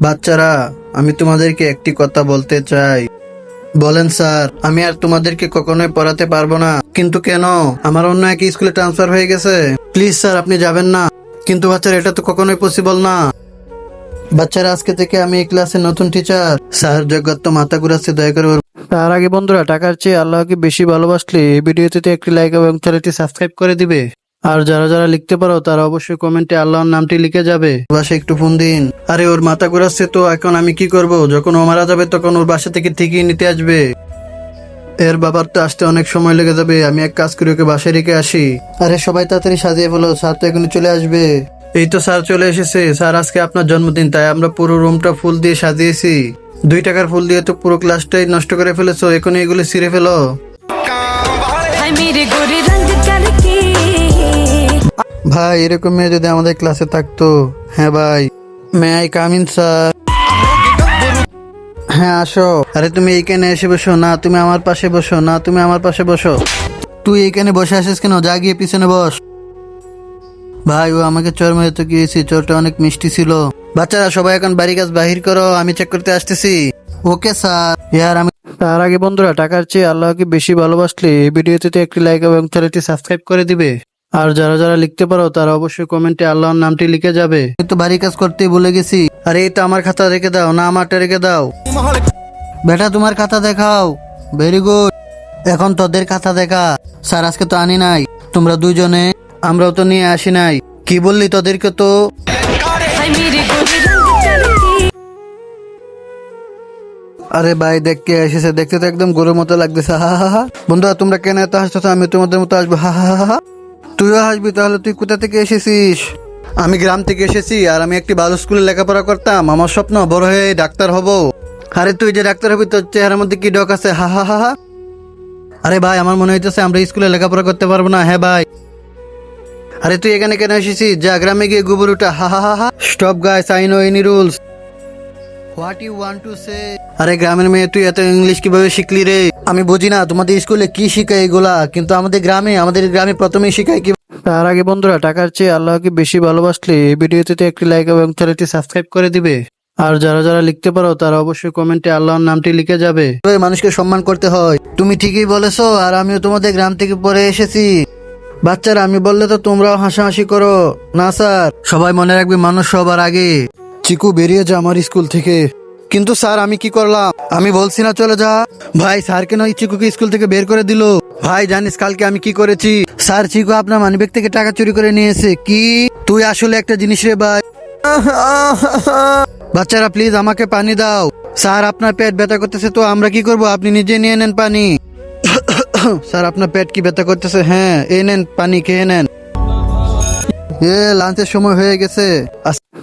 বাচ্চারা, আমি তোমাদেরকে একটি কথা বলতে চাই। বলেন স্যার। আমি আর তোমাদেরকে কখনোই পড়াতে পারবো না। কিন্তু কেন? আমার অন্য এক স্কুলে ট্রান্সফার হয়ে গেছে। প্লিজ স্যার, আপনি যাবেন না। কিন্তু বাচ্চারা, এটা তো কখনোই পসিবল না। বাচ্চারা, আজকে থেকে আমি এই ক্লাসের নতুন টিচার। স্যার, জগৎ তো মাথা ঘুরাচ্ছে, দয়া করে তার আগে বন্ধুরা, টাকার চেয়ে আল্লাহকে বেশি ভালোবাসলে এই ভিডিওতে একটি লাইক এবং চ্যানেলটি সাবস্ক্রাইব করে দিবে। আর যারা যারা লিখতে পারো তারা অবশ্যই কমেন্টে আল্লাহর নামটি লিখে যাবে। বাসে একটু ফোন দিন। আরে, ওর মাথা ঘুরাচ্ছে তো, এখন আমি কি করব? যখন ও মারা যাবে তখন ওর বাসা থেকে ঠিকই নিতে আসবে। এর বাবার তো আসতে অনেক সময় লেগে যাবে। আমি এক কাজ করি, ওকে বাসায় রেখে আসি। আরে সবাই তাড়াতাড়ি সাজিয়ে ফেলো, স্যার তো এখনই চলে আসবে। এই তো স্যার চলে এসেছে। স্যার, আজকে আপনার জন্মদিন, তাই আমরা পুরো রুমটা ফুল দিয়ে সাজিয়েছি। 2 টাকার ফুল দিয়ে তো পুরো ক্লাসটাই নষ্ট করে ফেলেছো। এখন এগুলো ছিঁড়ে ফেলো। ভাই, এরকম মেয়ে যদি আমাদের ক্লাসে থাকতো। হ্যাঁ ভাই। May I come in sir? হ্যাঁ, আসো। আরে তুমি এইখানে এসে বসো না, তুমি আমার পাশে বসো। না, তুমি আমার পাশে বসো। তুই এইখানে বসে আসিস কেন? যা গিয়ে পিছনে বস। ভাই, ও আমাকে চোর মেরে তো গিয়েছি, চোরটা অনেক মিষ্টি ছিল। বাচ্চারা, সবাই এখন বাড়ি কাজ বাহির করো, আমি চেক করতে আসতেছি। Okay sir. ইয়ার আমি তার আগে বন্ধুরা, টাকার চেয়ে আল্লাহকে বেশি ভালোবাসলে এই ভিডিওতে একটি লাইক এবং চ্যানেলটি সাবস্ক্রাইব করে দিবে। আর যারা যারা লিখতে পারো তারা অবশ্যই কমেন্টে আল্লাহর নামটি লিখে যাবে। আমি তো বাড়ি কাজ করতেই ভুলে গেছি। আরে, এই তো আমার খাতা রেখে দাও। না, আমারটা রেখে দাও। বেটা, তোমার খাতা দেখাও। Very good. এখন তোদের খাতা দেখা। স্যার, আজকে তো আনি নাই। তোমরা দুইজনে। আমরাও তো নিয়ে আসি নাই। কি বললি? তোদেরকে তো আরে ভাই, দেখতে এসেছে। দেখতে তো একদম গরুর মতো লাগতেছে। হা হা হা। বন্ধুরা, তোমরা কেন এত হাসতেছো? আমি তোমাদের মতো আসবো। হা হা হা। তুইও হাসবি? তাহলে তুই কোথা থেকে এসেছিস? আমি গ্রাম থেকে এসেছি, আর আমি একটি ভালো স্কুলে লেখাপড়া করতাম। আমার স্বপ্ন বড় হয়ে ডাক্তার হব। আরে, তুই যে ডাক্তার হবি, তোর চেহারার মধ্যে কি ডক আছে? হা হা হা হা। আরে ভাই, আমার মনে হইতেছে আমরা স্কুলে লেখাপড়া করতে পারবো না। হ্যাঁ ভাই। আরে, তুই এখানে কেন এসেছিস? যা গ্রামে গিয়ে গোবর উঠা। হা হা হা হা। Stop guys, I know any rules. What you want to say? আরে গ্রামের মেয়ে, তুই এত ইংলিশ কিভাবে শিখলি রে? আমি বুঝি না তোমাদের স্কুলে কি শিখায় এগুলা, কিন্তু আমাদের গ্রামে প্রথমেই শিখায় কি। তার আগে বন্ধুরা, টাকার চেয়ে আল্লাহকে বেশি ভালোবাসলে এই ভিডিওতে একটি লাইক এবং চ্যানেলটি সাবস্ক্রাইব করে দিবে। আর যারা যারা লিখতে পারো তারা অবশ্যই কমেন্টে আল্লাহর নামটি লিখে যাবে। মানুষকে সম্মান করতে হয়। তুমি ঠিকই বলেছো, আর আমিও তোমাদের গ্রাম থেকে পড়ে এসেছি। বাচ্চারা, আমি বললে তো তোমরাও হাসাহাসি করো। না স্যার, সবাই মনে রাখবে, মানুষ সবার আগে। চিকু, বেরিয়ে যা আমার স্কুল থেকে। কিন্তু স্যার, আমি কি করলাম? আমি বলছি না চলে যা। ভাই, স্যার কেন এই চিকুকে স্কুল থেকে বের করে দিল? ভাই, জানিস কালকে আমি কি করেছি? স্যার, চিকু আপনার মানিব্যাগ থেকে টাকা চুরি করে নিয়েছে। কি? তুই আসলে একটা জিনিস রে ভাই। বাচ্চারা, প্লিজ আমাকে পানি দাও। স্যার, আপনার পেট ব্যথা করতেছে তো আমরা কি করব? আপনি নিজে নিয়ে নেন পানি। স্যার, আপনার পেট কি ব্যথা করতেছে? হ্যাঁ, এই নেন পানি, খেয়ে নেন। লাঞ্চের সময় হয়ে গেছে।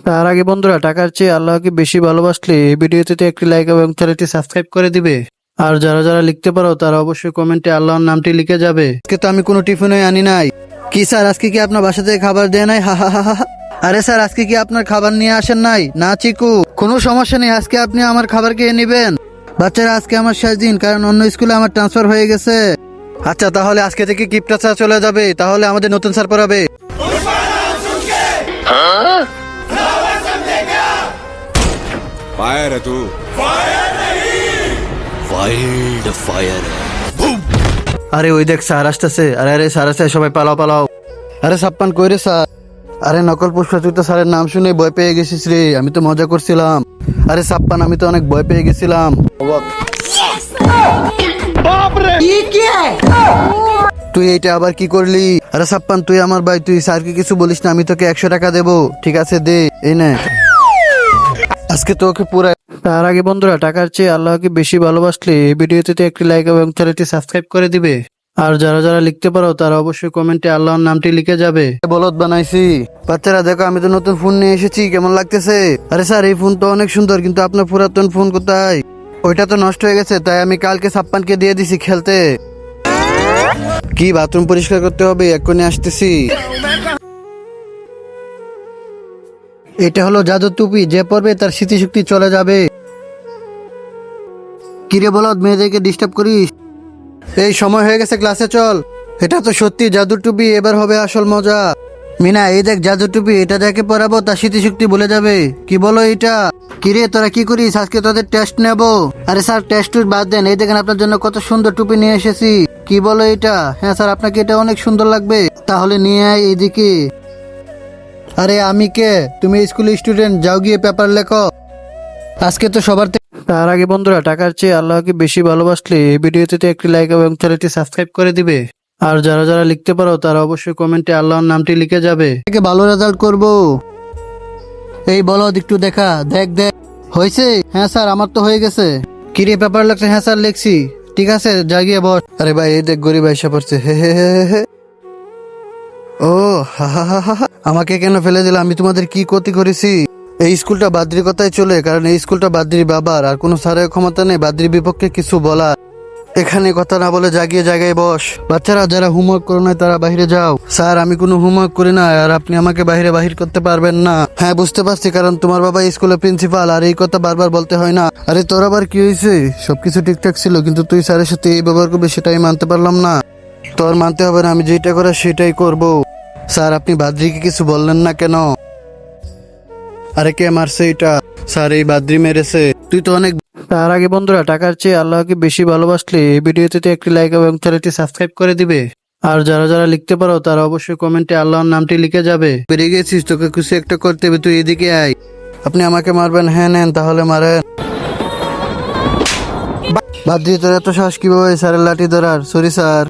তার আগে বন্ধুরা, টাকার চেয়ে আল্লাহকে বেশি ভালোবাসলে এই ভিডিওতে একটি লাইক এবং চ্যানেলটি সাবস্ক্রাইব করে দিবে। আর যারা যারা লিখতে পারো তারা অবশ্যই কমেন্টে আল্লাহর নামটি লিখে যাবে। আজকে তো আমি কোনো টিফিনই আনি নাই। কি স্যার, আজকে কি আপনার বাসা থেকে খাবার দেয় নাই? হা হা হা হা। আরে স্যার, আজকে কি আপনার খাবার নিয়ে আসেন নাই? না চিকু, কোনো সমস্যা নেই, আজকে আপনি আমার খাবার খেয়ে নেবেন। বাচ্চারা, আজকে আমার শেষ দিন, কারণ অন্য স্কুলে আমার ট্রান্সফার হয়ে গেছে। আচ্ছা, তাহলে আজকে থেকে কিপটা স্যার চলে যাবে। তাহলে আমাদের নতুন স্যার পড়াবে। फायर है तू फायर नहीं वाइल्ड फायर है আরে ওই দেখ, স্যার আসতেছে। আরে আরে, স্যার আসছে, সবাই পালাও পালাও। আরে সাপ্পান, কই রে স্যার? আরে নকল পুষ্পা, তুই তো স্যারের নাম শুনে ভয় পেয়ে গেছিস রে। আমি তো মজা করছিলাম। আরে সাপ্পান, আমি তো অনেক ভয় পেয়ে গেছিলাম। তুই এইটা আবার কি করলি? আরে সাপ্পান, তুই আমার ভাই, তুই স্যারকে কিছু বলিস না। আমি তোকে 100 টাকা দেবো, ঠিক আছে? দে, এই নে। আজকে তোকে পুরো। তার আগে বন্ধুরা, টাকার চেয়ে আল্লাহকে বেশি ভালোবাসলে এই ভিডিওতে একটি লাইক এবং চ্যানেলটি সাবস্ক্রাইব করে দিবে। আর যারা যারা লিখতে পারো তারা অবশ্যই কমেন্টে আল্লাহর নামটি লিখে যাবে। বলদ বানাইছি। বাচ্চারা দেখো, আমি তো নতুন ফোন নিয়ে এসেছি, কেমন লাগতেছে? আরে স্যার, এই ফোন তো অনেক সুন্দর, কিন্তু আপনার পুরাতন ফোন কোথায়? ওইটা তো নষ্ট হয়ে গেছে, তাই আমি কালকে সাপ্পানকে দিয়ে দিছি খেলতে। কি, বাথরুম পরিষ্কার করতে হবে? এক্ষুনি আসতেছি। এটা হলো জাদুর টুপি, যে পরবে তার স্মৃতিশক্তি চলে যাবে। কিরে বলদ, মেয়েদেরকে ডিস্টার্ব করিস? এই সময় হয়ে গেছে, ক্লাসে চল। এটা তো সত্যি জাদুর টুপি, এবার হবে আসল মজা। মিনা এই দেখ জাদু টুপি, এটা যাকে পরাবো তার স্মৃতিশক্তি ভুলে যাবে। কি বলো এটা? কিরে তোরা কি করিস? আজকে তোদের টেস্ট নেব। আরে স্যার টেস্ট বাদ দেন, এই দেখেন আপনার জন্য কত সুন্দর টুপি নিয়ে এসেছি। কি বলো এটা? হ্যাঁ স্যার, আপনাকে এটা অনেক সুন্দর লাগবে। তাহলে নিয়ে আয় এইদিকে। আরে আমি কে? তুমি স্কুল স্টুডেন্ট, যাও গিয়ে পেপার লেখো। আজকে তো সবার তার আগে বন্ধুরা, টাকার চেয়ে আল্লাহকে বেশি ভালোবাসলে এই ভিডিওতে একটি লাইক এবং চ্যানেলটি সাবস্ক্রাইব করে দিবে। আর যারা যারা লিখতে পারো তারা অবশ্যই কমেন্টে আল্লাহর নামটি লিখে যাবে। থেকে ভালো রেজাল্ট করব। এই বলো একটু দেখা, দেখ দেখ হয়েছে? হ্যাঁ স্যার, আমার তো হয়ে গেছে। কিরে পেপার লাগছে? হ্যাঁ স্যার লিখছি। ঠিক আছে, যা গিয়ে বস। আরে ভাই এই দেখ গরিব আইসা পড়ছে। হে হে হে হে। ও হা হা হা হা হা। আমাকে কেন ফেলে দিলে? আমি তোমাদের কি ক্ষতি করেছি? এই স্কুলটা বাদ্রির কথাই চলে, কারণ এই স্কুলটা বাদ্রির বাবার, আর কোনো স্যারের ক্ষমতা নেই বাদ্রির বিপক্ষে কিছু বলার। এখানে কথা না বলে জাগিয়ে জায়গায় বস। বাচ্চারা যারা হোমওয়ার্ক করো না তারা বাইরে যাও। স্যার আমি কোনো হোমওয়ার্ক করি না, আর আপনি আমাকে বাইরে বাহির করতে পারবেন না। হ্যাঁ বুঝতে পারছি, কারণ তোমার বাবা স্কুলের প্রিন্সিপাল, আর এই কথা বারবার বলতে হয় না। আরে তোর আবার কি হয়েছে? সবকিছু ঠিকঠাক ছিল, কিন্তু তুই স্যারের সাথে এই ব্যবহার করবি সেটাই মানতে পারলাম না। তোর মানতে হবে না, আমি যেটা করার সেটাই করব। স্যার আপনি বাদ্রিকে কিছু বললেন না কেন? আরে কে মারছে এটা? স্যার এই বাদ্রি মেরেছে। তুই তো অনেক। তার আগে বন্ধুরা, টাকার চেয়ে আল্লাহকে বেশি ভালোবাসলে এই ভিডিওতে একটি লাইক এবং চ্যানেলটি সাবস্ক্রাইব করে দিবে। আর যারা যারা লিখতে পারো তারা অবশ্যই কমেন্টে আল্লাহর নামটি লিখে যাবে। বেরিয়ে গেছিস, তোকে কিছু একটা করতে হবে, তুই এদিকে আয়। আপনি আমাকে মারবেন? হ্যাঁ নেন তাহলে মারেন। বাদ্রি তোর এত সাহস কিভাবে স্যারের লাঠি ধরার? Sorry sir.